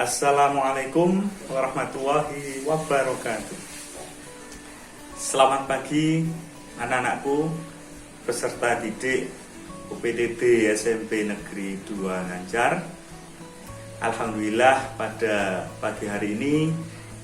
Assalamualaikum warahmatullahi wabarakatuh. Selamat pagi anak-anakku, peserta didik UPTD SMP Negeri 2 Ngancar. Alhamdulillah pada pagi hari ini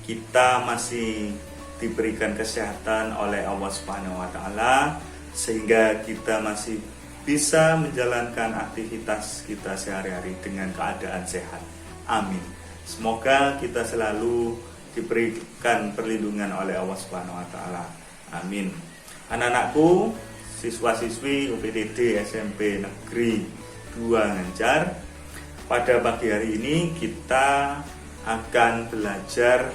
kita masih diberikan kesehatan oleh Allah Subhanahu wa taala sehingga kita masih bisa menjalankan aktivitas kita sehari-hari dengan keadaan sehat. Amin. Semoga kita selalu diberikan perlindungan oleh Allah Subhanahu wa taala. Amin. Anak-anakku, siswa-siswi UPTD SMP Negeri 2 Ngancar, pada pagi hari ini kita akan belajar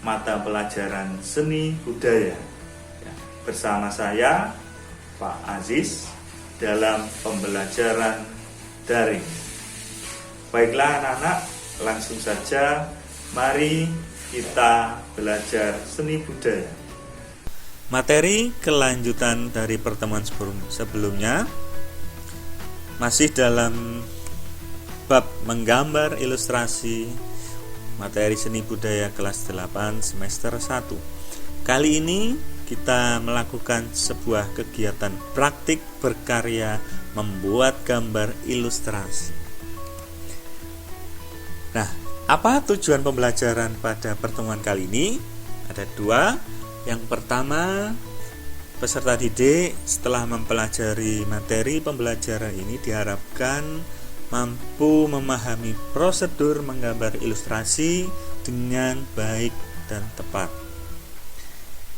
mata pelajaran seni budaya bersama saya Pak Aziz dalam pembelajaran daring. Baiklah anak-anak, langsung saja mari kita belajar seni budaya. Materi kelanjutan dari pertemuan sebelumnya masih dalam bab menggambar ilustrasi materi seni budaya kelas 8 semester 1. Kali ini kita melakukan sebuah kegiatan praktik berkarya membuat gambar ilustrasi. Nah, apa tujuan pembelajaran pada pertemuan kali ini? Ada dua. Yang pertama, peserta didik setelah mempelajari materi pembelajaran ini diharapkan mampu memahami prosedur menggambar ilustrasi dengan baik dan tepat.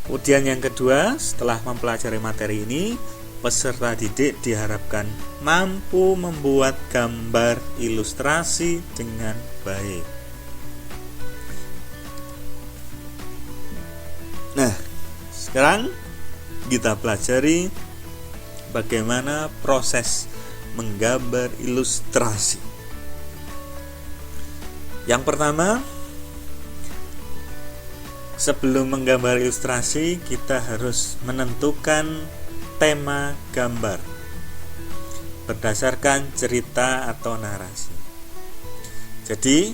Kemudian yang kedua, setelah mempelajari materi ini, peserta didik diharapkan mampu membuat gambar ilustrasi dengan baik. Nah, sekarang kita pelajari bagaimana proses menggambar ilustrasi. Yang pertama, sebelum menggambar ilustrasi, kita harus menentukan tema gambar berdasarkan cerita atau narasi. Jadi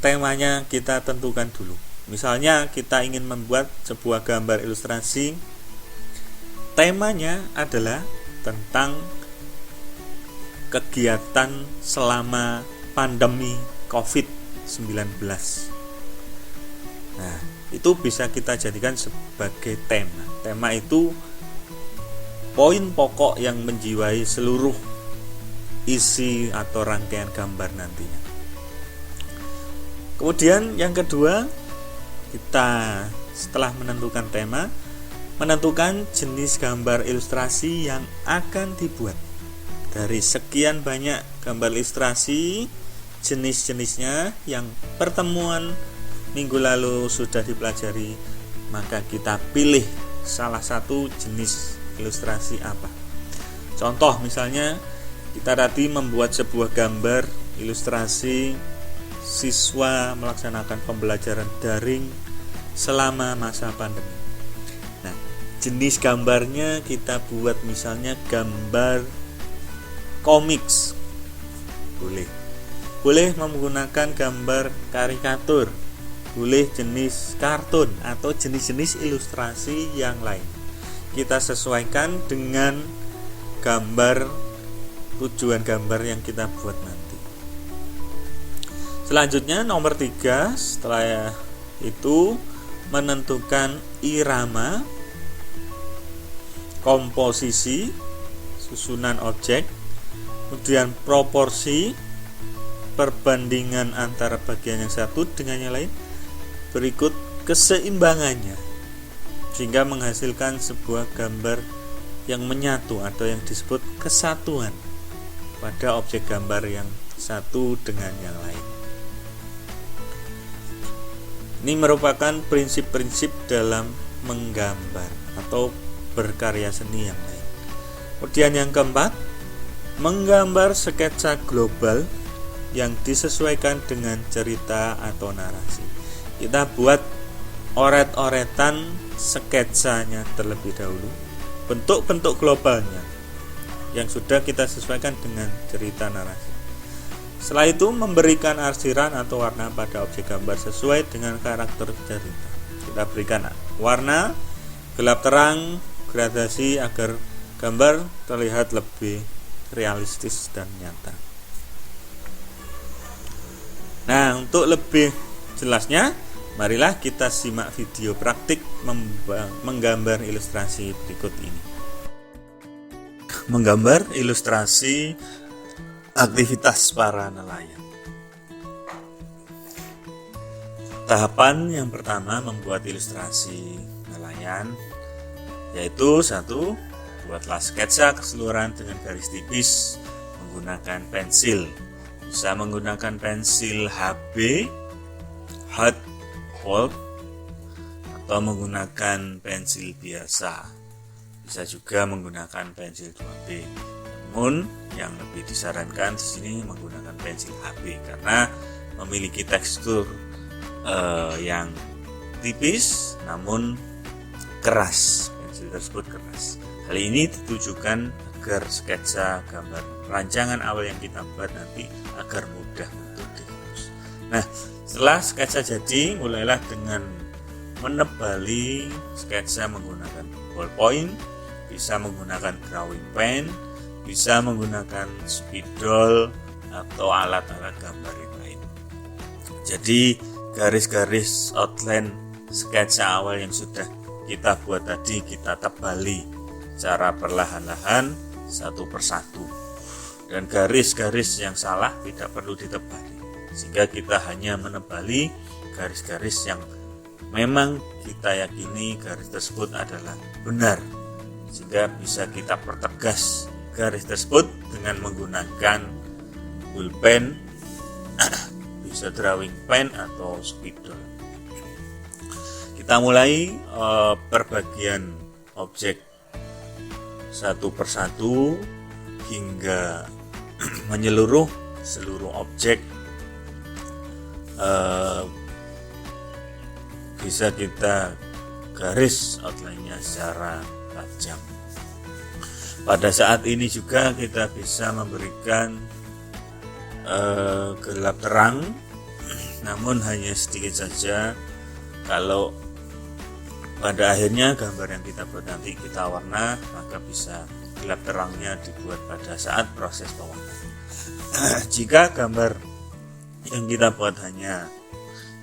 temanya kita tentukan dulu. Misalnya kita ingin membuat sebuah gambar ilustrasi, temanya adalah tentang kegiatan selama pandemi COVID-19. Nah, itu bisa kita jadikan sebagai tema. Tema itu poin pokok yang menjiwai seluruh isi atau rangkaian gambar nantinya. Kemudian yang kedua, kita setelah menentukan tema, menentukan jenis gambar ilustrasi yang akan dibuat. Dari sekian banyak gambar ilustrasi, jenis-jenisnya yang pertemuan minggu lalu sudah dipelajari, maka kita pilih salah satu jenis ilustrasi apa. Contoh misalnya kita tadi membuat sebuah gambar ilustrasi siswa melaksanakan pembelajaran daring selama masa pandemi. Nah, jenis gambarnya kita buat misalnya gambar komiks. Boleh menggunakan gambar karikatur. Boleh jenis kartun atau jenis-jenis ilustrasi yang lain. Kita sesuaikan dengan gambar, tujuan gambar yang kita buat nanti. Selanjutnya nomor 3, setelah itu menentukan irama, komposisi, susunan objek, kemudian proporsi, perbandingan antara bagian yang satu dengan yang lain, berikut keseimbangannya, sehingga menghasilkan sebuah gambar yang menyatu atau yang disebut kesatuan pada objek gambar yang satu dengan yang lain. Ini merupakan prinsip-prinsip dalam menggambar atau berkarya seni yang lain. Kemudian yang keempat, menggambar sketsa global yang disesuaikan dengan cerita atau narasi. Kita buat oret-oretan sketsanya terlebih dahulu, bentuk-bentuk globalnya yang sudah kita sesuaikan dengan cerita narasi. Setelah itu memberikan arsiran atau warna pada objek gambar sesuai dengan karakter cerita. Kita berikan warna, gelap terang, gradasi agar gambar terlihat lebih realistis dan nyata. Nah, untuk lebih jelasnya, marilah kita simak video praktik menggambar ilustrasi berikut ini. Menggambar ilustrasi aktivitas para nelayan. Tahapan yang pertama membuat ilustrasi nelayan, yaitu 1. Buatlah sketsa keseluruhan dengan garis tipis menggunakan pensil. Bisa menggunakan pensil HB, hot hold, atau menggunakan pensil biasa. Bisa juga menggunakan pensil 2B. Namun yang lebih disarankan di sini menggunakan pensil HB karena memiliki tekstur yang tipis namun keras. Pensil tersebut keras. Hal ini ditujukan agar sketsa gambar rancangan awal yang kita buat nanti agar mudah untuk dihapus. Nah, setelah sketsa jadi, mulailah dengan menebali sketsa menggunakan ballpoint, bisa menggunakan drawing pen, bisa menggunakan spidol atau alat-alat gambar yang lain. Jadi garis-garis outline sketsa awal yang sudah kita buat tadi kita tebali secara perlahan-lahan satu persatu, dan garis-garis yang salah tidak perlu ditebali, sehingga kita hanya menebali garis-garis yang memang kita yakini garis tersebut adalah benar, sehingga bisa kita pertegas garis tersebut dengan menggunakan pulpen, bisa drawing pen atau spidol. Kita mulai perbagian objek satu persatu hingga menyeluruh seluruh objek. Bisa kita garis outline-nya secara tajam. Pada saat ini juga kita bisa memberikan gelap terang, namun hanya sedikit saja. Kalau pada akhirnya gambar yang kita buat nanti kita warna, maka bisa gelap terangnya dibuat pada saat proses pewarnaan. Jika gambar yang kita buat hanya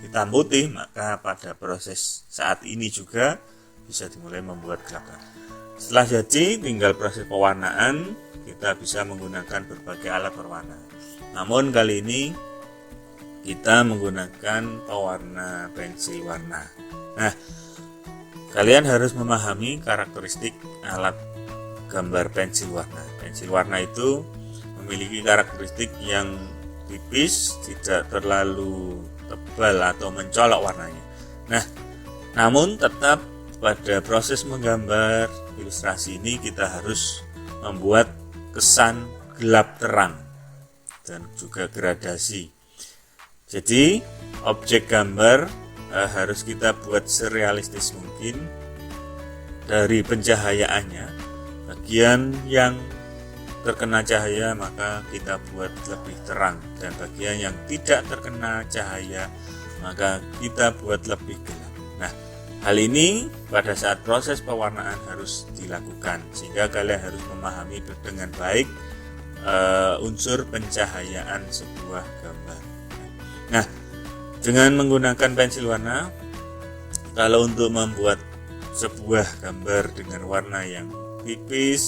hitam putih, maka pada proses saat ini juga bisa dimulai membuat gelap terang. Setelah jadi, tinggal proses pewarnaan. Kita bisa menggunakan berbagai alat berwarna. Namun kali ini kita menggunakan pewarna pensil warna. Nah, kalian harus memahami karakteristik alat gambar pensil warna. Pensil warna itu memiliki karakteristik yang tipis, tidak terlalu tebal atau mencolok warnanya. Nah, namun tetap pada proses menggambar ilustrasi ini kita harus membuat kesan gelap terang dan juga gradasi. Jadi, objek gambar harus kita buat serealistis mungkin. Dari pencahayaannya, bagian yang terkena cahaya maka kita buat lebih terang, dan bagian yang tidak terkena cahaya maka kita buat lebih gelap. Nah, hal ini pada saat proses pewarnaan harus dilakukan, sehingga kalian harus memahami dengan baik unsur pencahayaan sebuah gambar. Nah, dengan menggunakan pensil warna, kalau untuk membuat sebuah gambar dengan warna yang tipis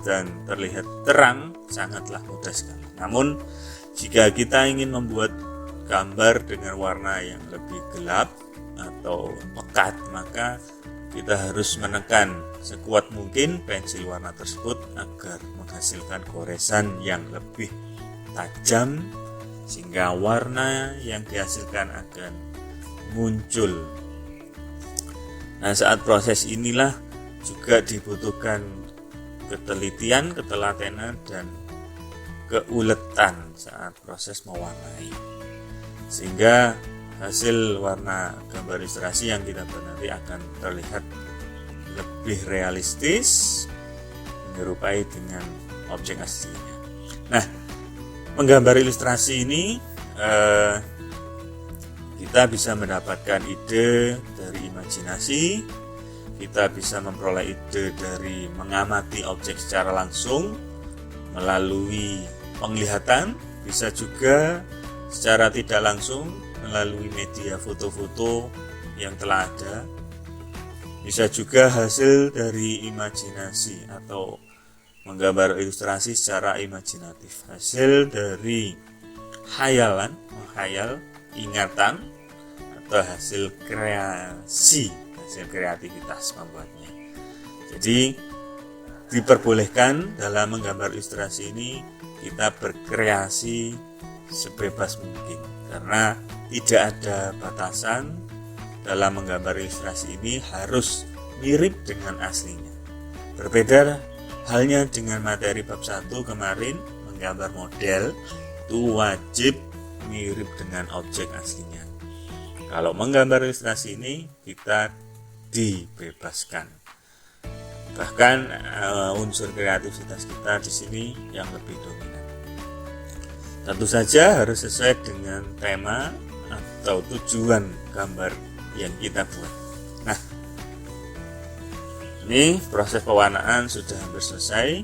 dan terlihat terang, sangatlah mudah sekali. Namun, jika kita ingin membuat gambar dengan warna yang lebih gelap atau pekat, maka kita harus menekan sekuat mungkin pensil warna tersebut agar menghasilkan goresan yang lebih tajam, sehingga warna yang dihasilkan akan muncul. Nah, saat proses inilah juga dibutuhkan ketelitian, ketelatenan, dan keuletan saat proses mewarnai, sehingga hasil warna gambar ilustrasi yang kita buat nanti akan terlihat lebih realistis, menyerupai dengan objek aslinya. Nah, Menggambar ilustrasi ini kita bisa mendapatkan ide dari imajinasi, kita bisa memperoleh ide dari mengamati objek secara langsung melalui penglihatan, bisa juga secara tidak langsung melalui media foto-foto yang telah ada, bisa juga hasil dari imajinasi atau menggambar ilustrasi secara imajinatif, hasil dari khayalan, menghayal, ingatan, atau hasil kreasi, hasil kreativitas membuatnya. Jadi diperbolehkan dalam menggambar ilustrasi ini kita berkreasi sebebas mungkin, karena tidak ada batasan. Dalam menggambar ilustrasi ini harus mirip dengan aslinya. Berbeda halnya dengan materi bab 1 kemarin, menggambar model itu wajib mirip dengan objek aslinya. Kalau menggambar ilustrasi ini kita dibebaskan. Bahkan unsur kreativitas kita di sini yang lebih dominan. Tentu saja harus sesuai dengan tema atau tujuan gambar yang kita buat. Nah, ini proses pewarnaan sudah hampir selesai,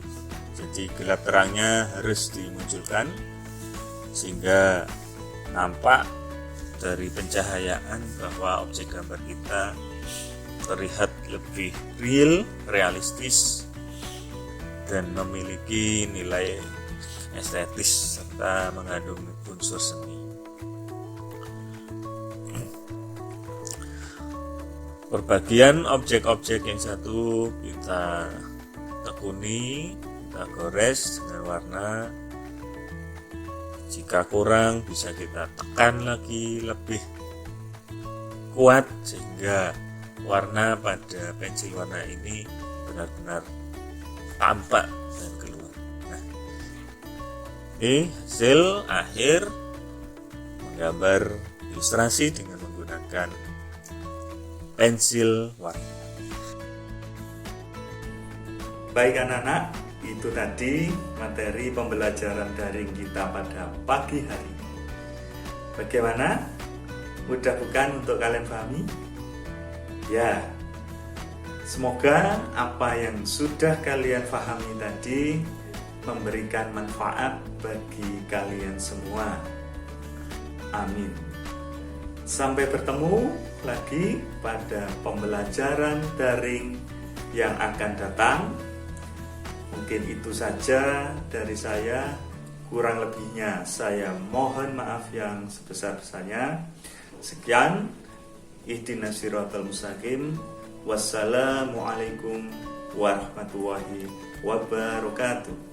jadi gelap terangnya harus dimunculkan sehingga nampak dari pencahayaan bahwa objek gambar kita terlihat lebih real, realistis, dan memiliki nilai estetis serta mengandung unsur seni. Perbagian objek-objek yang satu kita tekuni, kita gores dengan warna. Jika kurang bisa kita tekan lagi lebih kuat sehingga warna pada pensil warna ini benar-benar tampak dan keluar. Nah, ini hasil akhir menggambar ilustrasi dengan menggunakan pensil warna. Baik anak-anak, itu tadi materi pembelajaran daring kita pada pagi hari. Bagaimana? Mudah bukan untuk kalian pahami? Ya, semoga apa yang sudah kalian pahami tadi memberikan manfaat bagi kalian semua. Amin. Sampai bertemu lagi pada pembelajaran daring yang akan datang. Mungkin itu saja dari saya. Kurang lebihnya saya mohon maaf yang sebesar-besarnya. Sekian. Ihdinas siratal mustaqim. Wassalamualaikum warahmatullahi wabarakatuh.